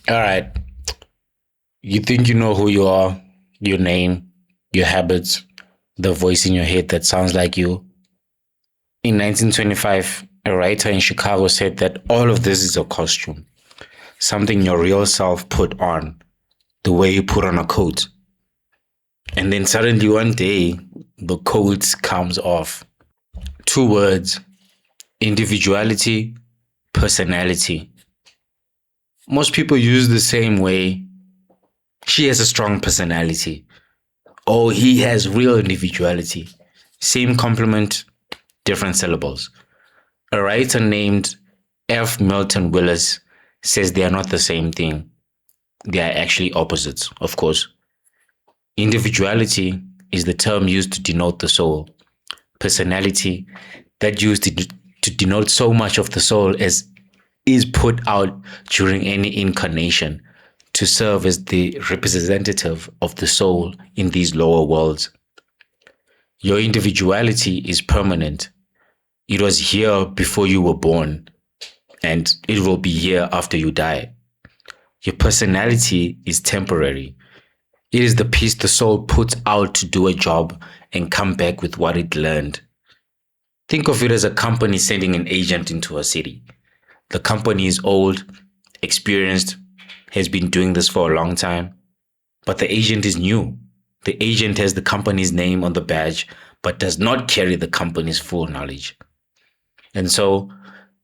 All right. You think you know who you are, your name, your habits, the voice in your head that sounds like you. In 1925, a writer in Chicago said that all of this is a costume, something your real self put on, the way you put on a coat. And then suddenly one day, the coat comes off. Two words: individuality, personality. Most people use the same way. She has a strong personality. Oh, he has real individuality. Same compliment, different syllables. A writer named F. Milton Willis says they are not the same thing. They are actually opposites, of course. Individuality is the term used to denote the soul. Personality, that used to denote so much of the soul as is put out during any incarnation to serve as the representative of the soul in these lower worlds. Your individuality is permanent. It was here before you were born, and it will be here after you die. Your personality is temporary. It is the piece the soul puts out to do a job and come back with what it learned. Think of it as a company sending an agent into a city. The company is old, experienced, has been doing this for a long time, but the agent is new. The agent has the company's name on the badge, but does not carry the company's full knowledge. And so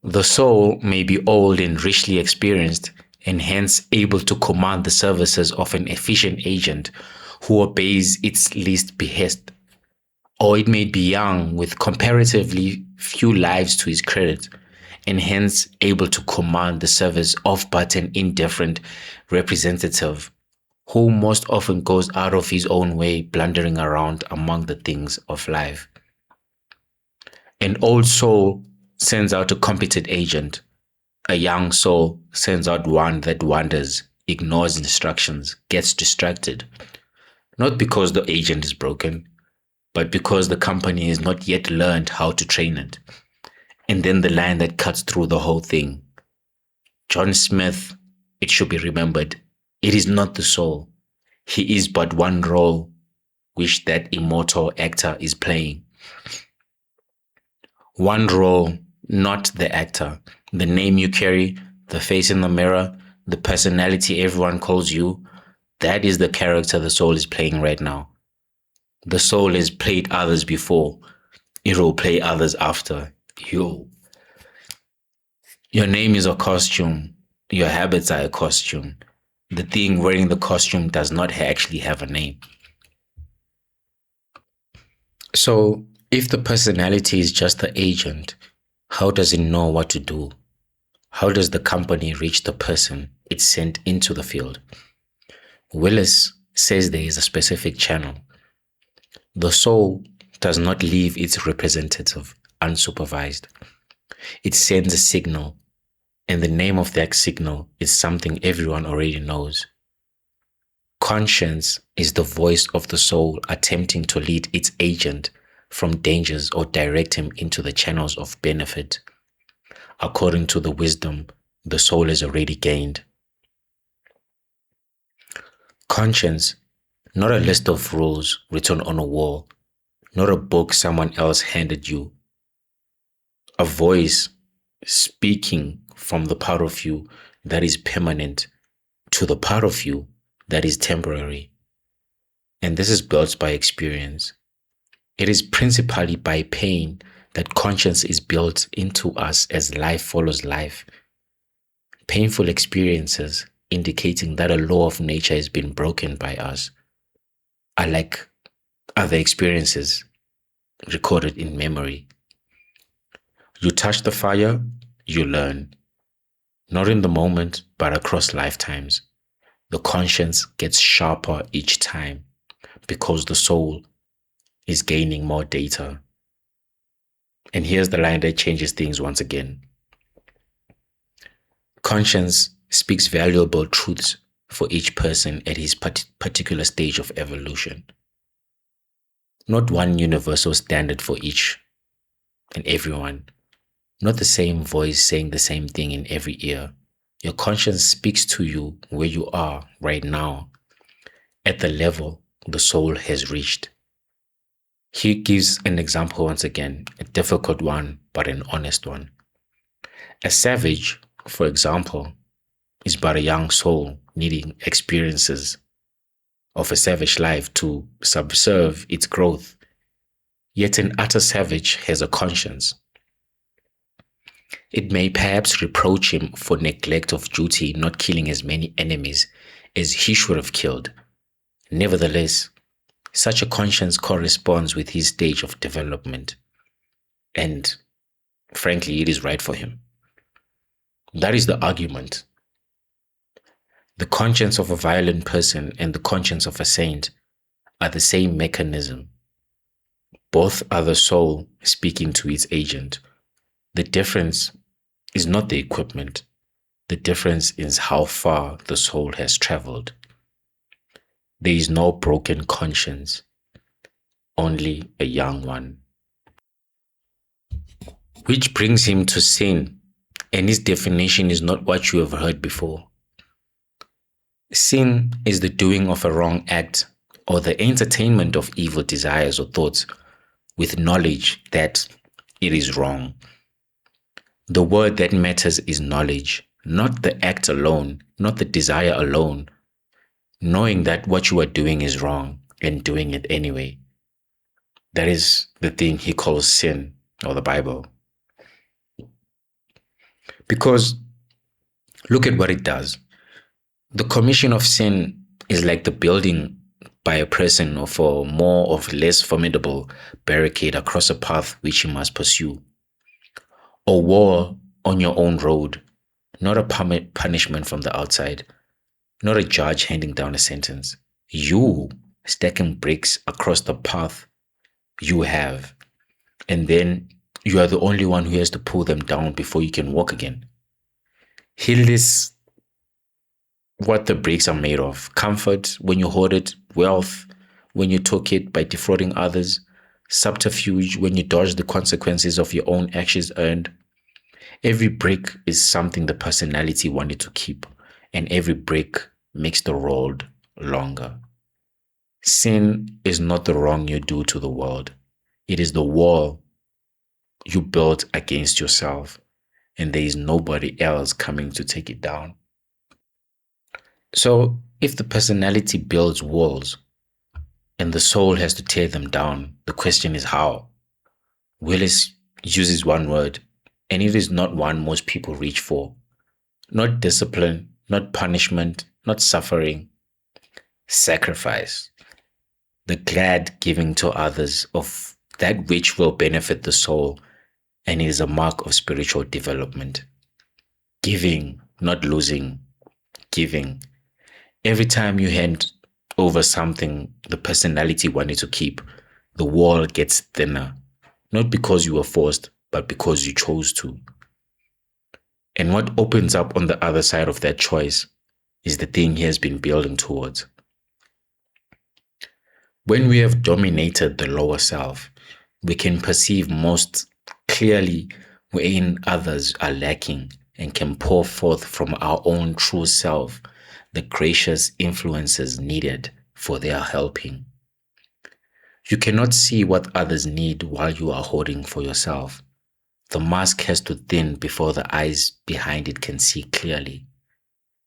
the soul may be old and richly experienced, and hence able to command the services of an efficient agent who obeys its least behest. Or it may be young with comparatively few lives to his credit, and hence able to command the service of but an indifferent representative who most often goes out of his own way, blundering around among the things of life. An old soul sends out a competent agent. A young soul sends out one that wanders, ignores instructions, gets distracted. Not because the agent is broken, but because the company has not yet learned how to train it. And then the line that cuts through the whole thing. John Smith, it should be remembered, it is not the soul. He is but one role which that immortal actor is playing. One role, not the actor. The name you carry, the face in the mirror, the personality everyone calls you, that is the character the soul is playing right now. The soul has played others before. It will play others after you. Your name is a costume. Your habits are a costume. The thing wearing the costume does not actually have a name. So, if the personality is just the agent, how does it know what to do? How does the company reach the person it sent into the field? Willis says there is a specific channel. The soul does not leave its representative unsupervised. It sends a signal, and the name of that signal is something everyone already knows. Conscience is the voice of the soul attempting to lead its agent from dangers or direct him into the channels of benefit, according to the wisdom the soul has already gained. Conscience, not a list of rules written on a wall, not a book someone else handed you. A voice speaking from the part of you that is permanent to the part of you that is temporary. And this is built by experience. It is principally by pain that conscience is built into us as life follows life. Painful experiences indicating that a law of nature has been broken by us are like other experiences recorded in memory. You touch the fire, you learn. Not in the moment, but across lifetimes. The conscience gets sharper each time because the soul is gaining more data. And here's the line that changes things once again. Conscience speaks valuable truths for each person at his particular stage of evolution. Not one universal standard for each and everyone. Not the same voice saying the same thing in every ear. Your conscience speaks to you where you are right now, at the level the soul has reached. He gives an example once again, a difficult one, but an honest one. A savage, for example, is but a young soul needing experiences of a savage life to subserve its growth. Yet an utter savage has a conscience. It may perhaps reproach him for neglect of duty, not killing as many enemies as he should have killed. Nevertheless, such a conscience corresponds with his stage of development, and frankly, it is right for him. That is the argument. The conscience of a violent person and the conscience of a saint are the same mechanism. Both are the soul speaking to its agent. The difference is not the equipment. The difference is how far the soul has traveled. There is no broken conscience, only a young one. Which brings him to sin, and his definition is not what you have heard before. Sin is the doing of a wrong act or the entertainment of evil desires or thoughts with knowledge that it is wrong. The word that matters is knowledge, not the act alone, not the desire alone. Knowing that what you are doing is wrong and doing it anyway. That is the thing he calls sin, or the Bible. Because look at what it does. The commission of sin is like the building by a person of a more or less formidable barricade across a path which you must pursue. Or war on your own road, not a punishment from the outside, not a judge handing down a sentence. You stacking bricks across the path you have, and then you are the only one who has to pull them down before you can walk again. He lists what the bricks are made of: comfort when you hoard it, wealth when you took it by defrauding others, subterfuge when you dodge the consequences of your own actions earned. Every brick is something the personality wanted to keep, and every brick makes the road longer. Sin is not the wrong you do to the world. It is the wall you built against yourself, and there is nobody else coming to take it down. So, if the personality builds walls and the soul has to tear them down, the question is how? Willis uses one word, and it is not one most people reach for. Not discipline, not punishment, not suffering. Sacrifice. The glad giving to others of that which will benefit the soul, and it is a mark of spiritual development. Giving, not losing. Giving. Every time you hand over something the personality wanted to keep, the wall gets thinner. Not because you were forced, but because you chose to. And what opens up on the other side of that choice is the thing he has been building towards. When we have dominated the lower self, we can perceive most clearly wherein others are lacking and can pour forth from our own true self the gracious influences needed for their helping. You cannot see what others need while you are hoarding for yourself. The mask has to thin before the eyes behind it can see clearly.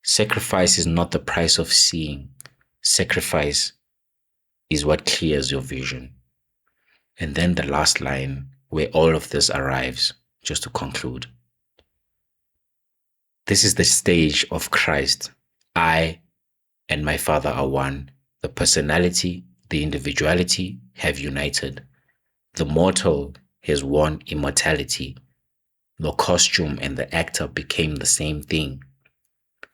Sacrifice is not the price of seeing. Sacrifice is what clears your vision. And then the last line where all of this arrives, just to conclude. This is the stage of Christ. I and my Father are one. The personality, the individuality have united. The mortal has won immortality. The costume and the actor became the same thing.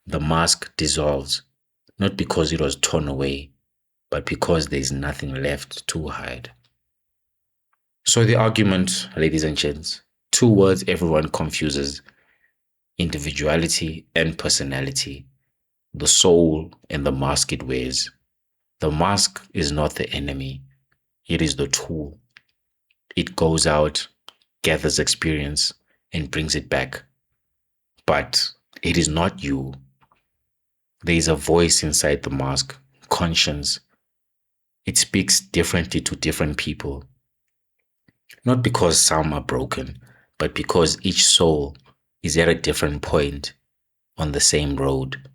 The mask dissolves, not because it was torn away, but because there is nothing left to hide. So the argument, ladies and gents, two words everyone confuses: individuality and personality, the soul and the mask it wears. The mask is not the enemy, it is the tool. It goes out, gathers experience, and brings it back. But It is not you. There is a voice inside the mask, conscience. It speaks differently to different people. Not because some are broken, but because each soul is at a different point on the same road.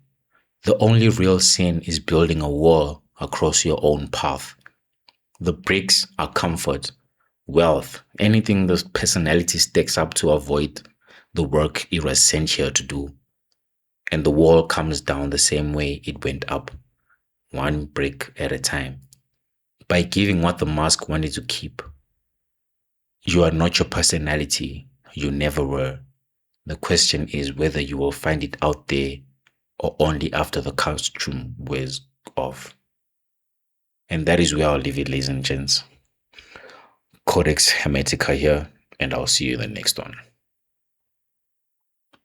The only real sin is building a wall across your own path. The bricks are comfort, wealth, anything the personality stakes up to avoid the work it was sent here to do. And the wall comes down the same way it went up, one brick at a time. By giving what the mask wanted to keep. You are not your personality. You never were. The question is whether you will find it out there or only after the costume wears off. And that is where I'll leave it, ladies and gents. Codex Hermetica here, and I'll see you in the next one.